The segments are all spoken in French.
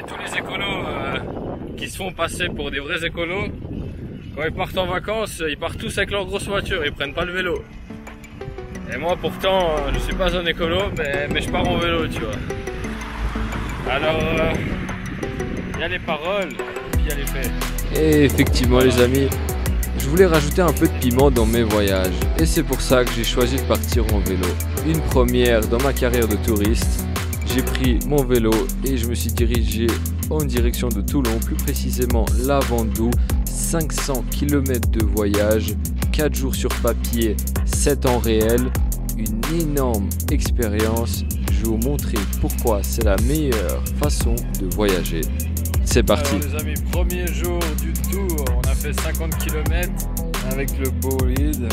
Et tous les écolos qui se font passer pour des vrais écolos, quand ils partent en vacances, ils partent tous avec leur grosse voiture, ils prennent pas le vélo. Et moi pourtant, je suis pas un écolo, mais je pars en vélo, tu vois. Alors, il y a les paroles, puis il y a les faits. Et effectivement les amis, je voulais rajouter un peu de piment dans mes voyages. Et c'est pour ça que j'ai choisi de partir en vélo. Une première dans ma carrière de touriste. J'ai pris mon vélo et je me suis dirigé en direction de Toulon, plus précisément la Ventoux. 500 km de voyage, 4 jours sur papier, 7 en réel. Une énorme expérience. Je vais vous montrer pourquoi c'est la meilleure façon de voyager. C'est parti. Alors les amis, premier jour du tour, on a fait 50 km avec le bolide.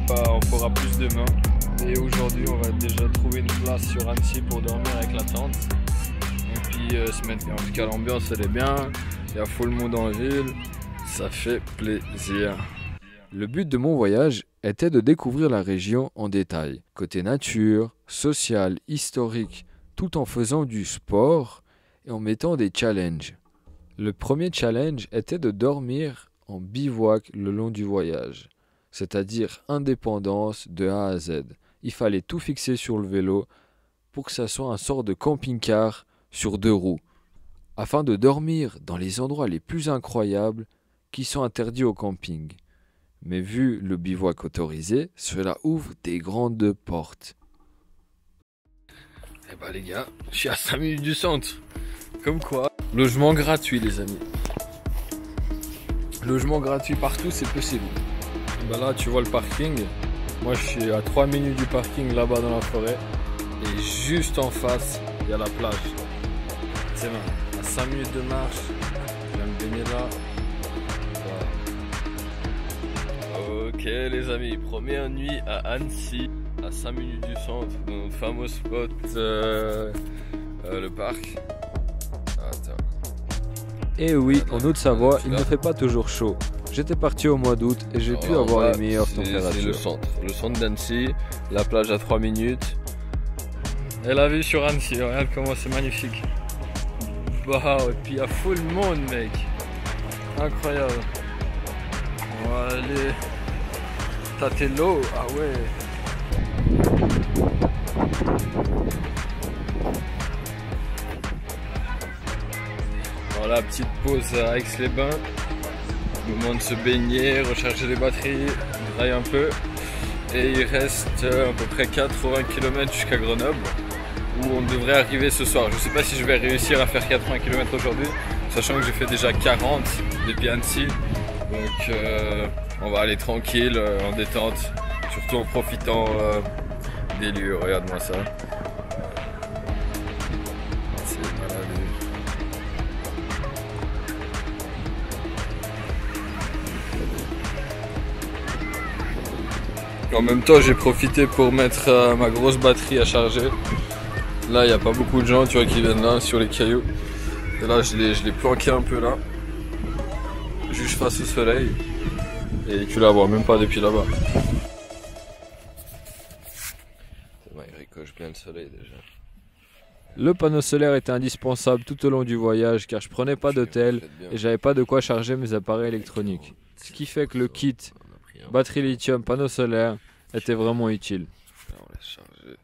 On fera plus demain. Et aujourd'hui, on va déjà trouver une place sur Annecy pour dormir avec la tente. Et puis se mettre bien. En tout cas, l'ambiance elle est bien. Il y a full monde en ville. Ça fait plaisir. Le but de mon voyage était de découvrir la région en détail. Côté nature, social, historique, tout en faisant du sport et en mettant des challenges. Le premier challenge était de dormir en bivouac le long du voyage, c'est-à-dire indépendance de A à Z. Il fallait tout fixer sur le vélo pour que ça soit un sort de camping-car sur 2 roues, afin de dormir dans les endroits les plus incroyables qui sont interdits au camping. Mais vu le bivouac autorisé, cela ouvre des grandes portes. Eh bah les gars, je suis à 5 minutes du centre. Comme quoi, logement gratuit les amis. Logement gratuit partout, c'est possible. Bah là, tu vois le parking. Moi, je suis à 3 minutes du parking là-bas dans la forêt. Et juste en face, il y a la plage. C'est bon, à 5 minutes de marche. Je vais me baigner là. Voilà. Ok les amis, première nuit à Annecy, à 5 minutes du centre, dans notre fameux spot, le parc. Attends. Et oui, en Haute-Savoie, il ne fait pas toujours chaud. J'étais parti au mois d'août et j'ai pu avoir les meilleures températures. C'est le centre d'Annecy, la plage à 3 minutes. Et la vue sur Annecy, regarde comment c'est magnifique. Bah, et puis il y a full monde mec. Incroyable. On va aller tâter l'eau, ah ouais. Voilà, petite pause à Aix-les-Bains. Moment de se baigner, recharger les batteries, on draille un peu. Et il reste à peu près 80 km jusqu'à Grenoble, où on devrait arriver ce soir. Je ne sais pas si je vais réussir à faire 80 km aujourd'hui, sachant que j'ai fait déjà 40 depuis Annecy. Donc on va aller tranquille, en détente, surtout en profitant des lieux. Regarde-moi ça. C'est malade. En même temps, j'ai profité pour mettre ma grosse batterie à charger. Là, il n'y a pas beaucoup de gens, tu vois, qui viennent là sur les cailloux. Et là, je l'ai planqué un peu là, juste face au soleil. Et tu la vois même pas depuis là-bas. Il ricoche bien le soleil déjà. Le panneau solaire était indispensable tout au long du voyage car je prenais pas d'hôtel et j'avais pas de quoi charger mes appareils électroniques. Ce qui fait que le kit batterie lithium, panneau solaire était vraiment utile. On laisse charger.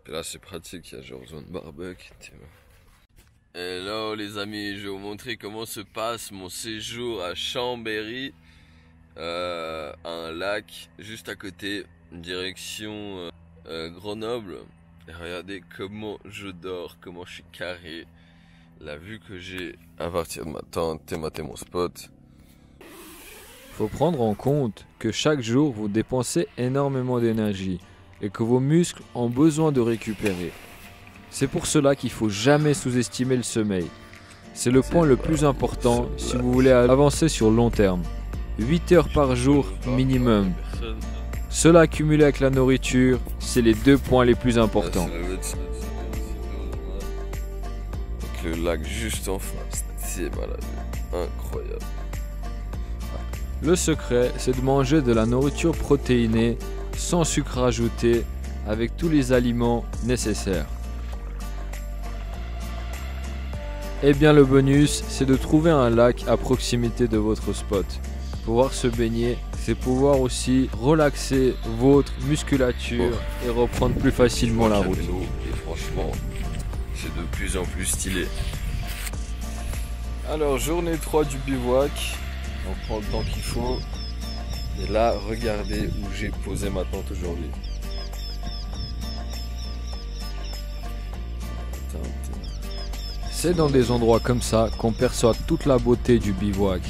Et là c'est pratique, il y a genre zone barbecue. Hello les amis, je vais vous montrer comment se passe mon séjour à Chambéry. Un lac juste à côté, direction Grenoble. Et regardez comment je dors, comment je suis carré. La vue que j'ai à partir de ma tente, mater mon spot. Faut prendre en compte que chaque jour vous dépensez énormément d'énergie et que vos muscles ont besoin de récupérer. C'est pour cela qu'il faut jamais sous-estimer le sommeil. C'est le point le plus important si vous voulez avancer sur long terme. 8 heures par jour minimum. Cela accumulé avec la nourriture, c'est les 2 points les plus importants. Le lac juste en face, c'est malade, incroyable. Le secret, c'est de manger de la nourriture protéinée sans sucre ajouté, avec tous les aliments nécessaires. Et bien le bonus, c'est de trouver un lac à proximité de votre spot. Pouvoir se baigner, c'est pouvoir aussi relaxer votre musculature et reprendre plus facilement la route. Et franchement, c'est de plus en plus stylé. Alors, journée 3 du bivouac. On prend le temps qu'il faut. Et là, regardez où j'ai posé ma tente aujourd'hui. C'est dans des endroits comme ça qu'on perçoit toute la beauté du bivouac.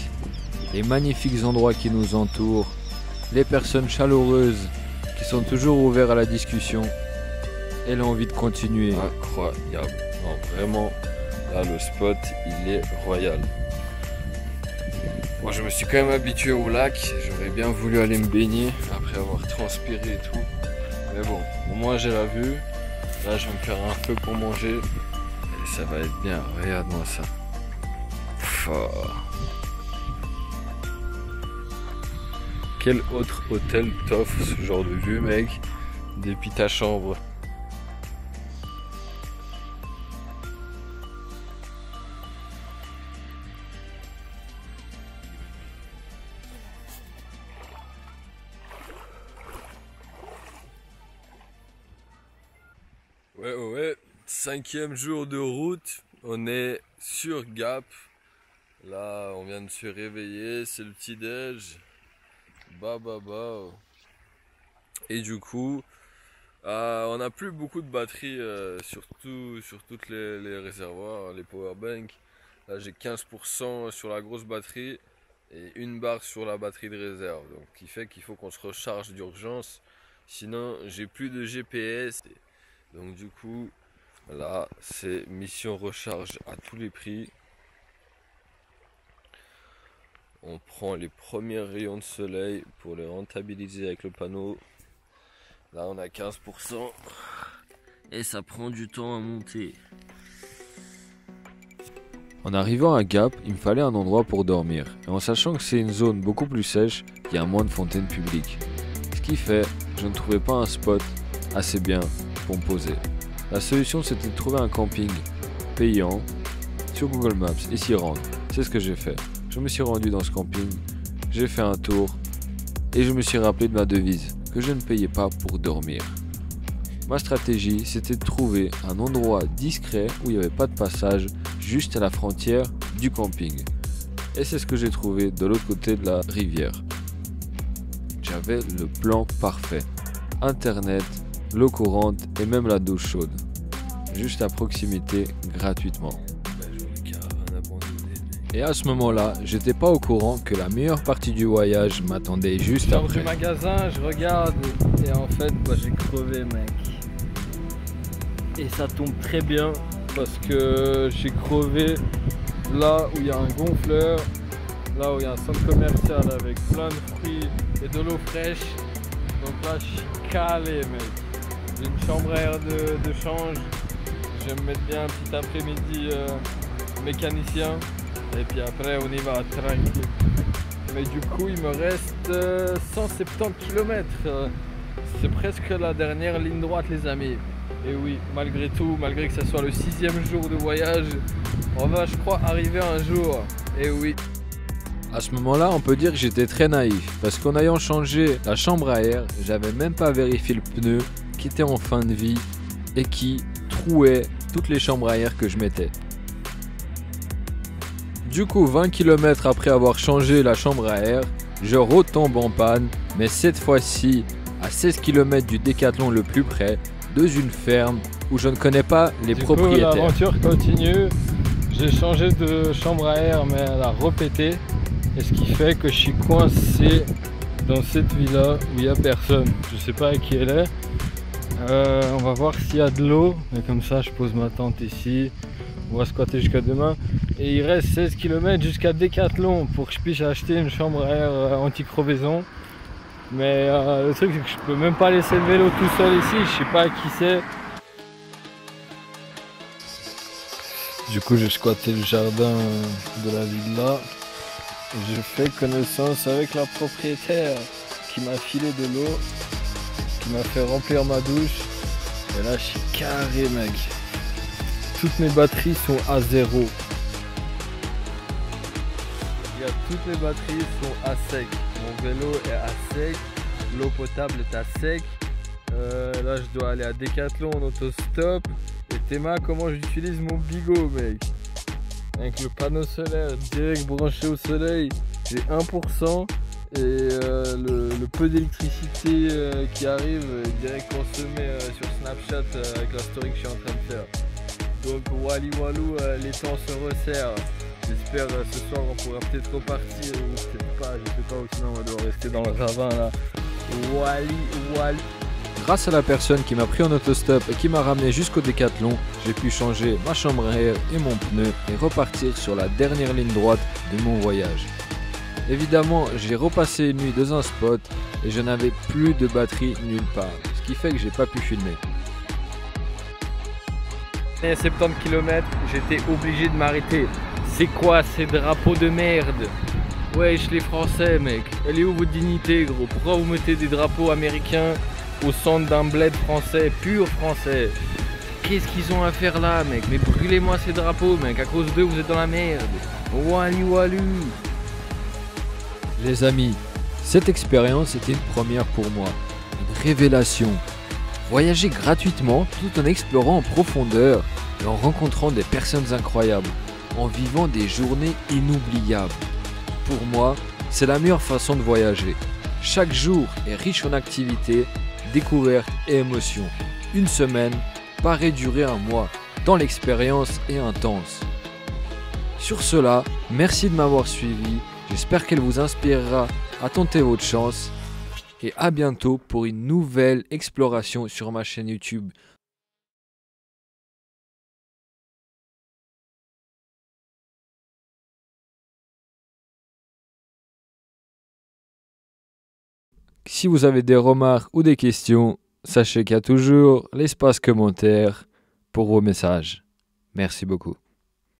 Les magnifiques endroits qui nous entourent, les personnes chaleureuses qui sont toujours ouvertes à la discussion et l'envie de continuer. Incroyable. Non, vraiment, là le spot il est royal. Moi je me suis quand même habitué au lac, j'aurais bien voulu aller me baigner après avoir transpiré et tout. Mais bon, au moins j'ai la vue. Là je vais me faire un feu pour manger. Et ça va être bien, regarde-moi ça. Quel autre hôtel t'offre ce genre de vue, mec, depuis ta chambre? Ouais, 5e jour de route, on est sur Gap. Là, on vient de se réveiller, c'est le petit-déj. Bah. Et du coup, on n'a plus beaucoup de batterie, surtout sur toutes les réservoirs, les powerbanks. Là, j'ai 15% sur la grosse batterie et une barre sur la batterie de réserve. Donc, qui fait qu'il faut qu'on se recharge d'urgence. Sinon, j'ai plus de GPS. Donc, du coup, là, c'est mission recharge à tous les prix. On prend les premiers rayons de soleil pour les rentabiliser avec le panneau. Là on a 15% et ça prend du temps à monter. En arrivant à Gap, il me fallait un endroit pour dormir. Et en sachant que c'est une zone beaucoup plus sèche, il y a moins de fontaines publiques. Ce qui fait que je ne trouvais pas un spot assez bien pour me poser. La solution c'était de trouver un camping payant sur Google Maps et s'y rendre. C'est ce que j'ai fait. Je me suis rendu dans ce camping, j'ai fait un tour et je me suis rappelé de ma devise, que je ne payais pas pour dormir. Ma stratégie, c'était de trouver un endroit discret où il n'y avait pas de passage, juste à la frontière du camping. Et c'est ce que j'ai trouvé de l'autre côté de la rivière. J'avais le plan parfait. Internet, l'eau courante et même la douche chaude. Juste à proximité, gratuitement. Et à ce moment-là, j'étais pas au courant que la meilleure partie du voyage m'attendait juste après. Je sors du magasin, je regarde et en fait, j'ai crevé, mec. Et ça tombe très bien parce que j'ai crevé là où il y a un gonfleur, là où il y a un centre commercial avec plein de fruits et de l'eau fraîche. Donc là, je suis calé, mec. J'ai une chambre à air de change. Je vais me mettre bien un petit après-midi mécanicien. Et puis après on y va tranquille. Mais du coup il me reste 170 km. C'est presque la dernière ligne droite les amis. Et oui, malgré tout, malgré que ce soit le 6e jour de voyage, on va je crois arriver un jour. Et oui. À ce moment-là, on peut dire que j'étais très naïf. Parce qu'en ayant changé la chambre à air, j'avais même pas vérifié le pneu qui était en fin de vie et qui trouait toutes les chambres à air que je mettais. Du coup, 20 km après avoir changé la chambre à air, je retombe en panne, mais cette fois-ci à 16 km du décathlon le plus près, de une ferme où je ne connais pas les propriétaires. L'aventure continue, j'ai changé de chambre à air mais elle a repété, et ce qui fait que je suis coincé dans cette villa où il n'y a personne. Je sais pas à qui elle est. On va voir s'il y a de l'eau, mais comme ça je pose ma tente ici. On va squatter jusqu'à demain. Et il reste 16 km jusqu'à Décathlon pour que je puisse acheter une chambre à air anti-crevaison. Mais le truc c'est que je peux même pas laisser le vélo tout seul ici, je sais pas à qui c'est. Du coup j'ai squatté le jardin de la villa. Et je fais connaissance avec la propriétaire qui m'a filé de l'eau. qui m'a fait remplir ma douche. Et là je suis carré mec. Toutes mes batteries sont à 0. Toutes les batteries sont à sec. Mon vélo est à sec. L'eau potable est à sec. Là je dois aller à Decathlon en autostop. Et Théma, comment j'utilise mon bigot mec? Avec le panneau solaire direct branché au soleil, j'ai 1%. Et le peu d'électricité qui arrive est direct consommé sur Snapchat avec la story que je suis en train de faire. Donc Wally Walou, les temps se resserrent. J'espère ce soir on pourra peut-être repartir ou peut-être pas, je sais pas, ou sinon on va devoir rester dans le ravin là. Wally. Grâce à la personne qui m'a pris en autostop et qui m'a ramené jusqu'au Décathlon, j'ai pu changer ma chambre à air et mon pneu et repartir sur la dernière ligne droite de mon voyage. Évidemment, j'ai repassé une nuit dans un spot et je n'avais plus de batterie nulle part, ce qui fait que j'ai pas pu filmer. Et 70 km, j'étais obligé de m'arrêter. C'est quoi ces drapeaux de merde? Wesh les Français mec, elle est où votre dignité gros? Pourquoi vous mettez des drapeaux américains au centre d'un bled français, pur français? Qu'est-ce qu'ils ont à faire là mec? Mais brûlez-moi ces drapeaux mec, à cause d'eux vous êtes dans la merde. Wally Walou. Les amis, cette expérience était une première pour moi, une révélation. Voyager gratuitement tout en explorant en profondeur et en rencontrant des personnes incroyables, en vivant des journées inoubliables. Pour moi, c'est la meilleure façon de voyager. Chaque jour est riche en activités, découvertes et émotions. Une semaine paraît durer un mois, tant l'expérience est intense. Sur cela, merci de m'avoir suivi. J'espère qu'elle vous inspirera à tenter votre chance et à bientôt pour une nouvelle exploration sur ma chaîne YouTube. Si vous avez des remarques ou des questions, sachez qu'il y a toujours l'espace commentaire pour vos messages. Merci beaucoup.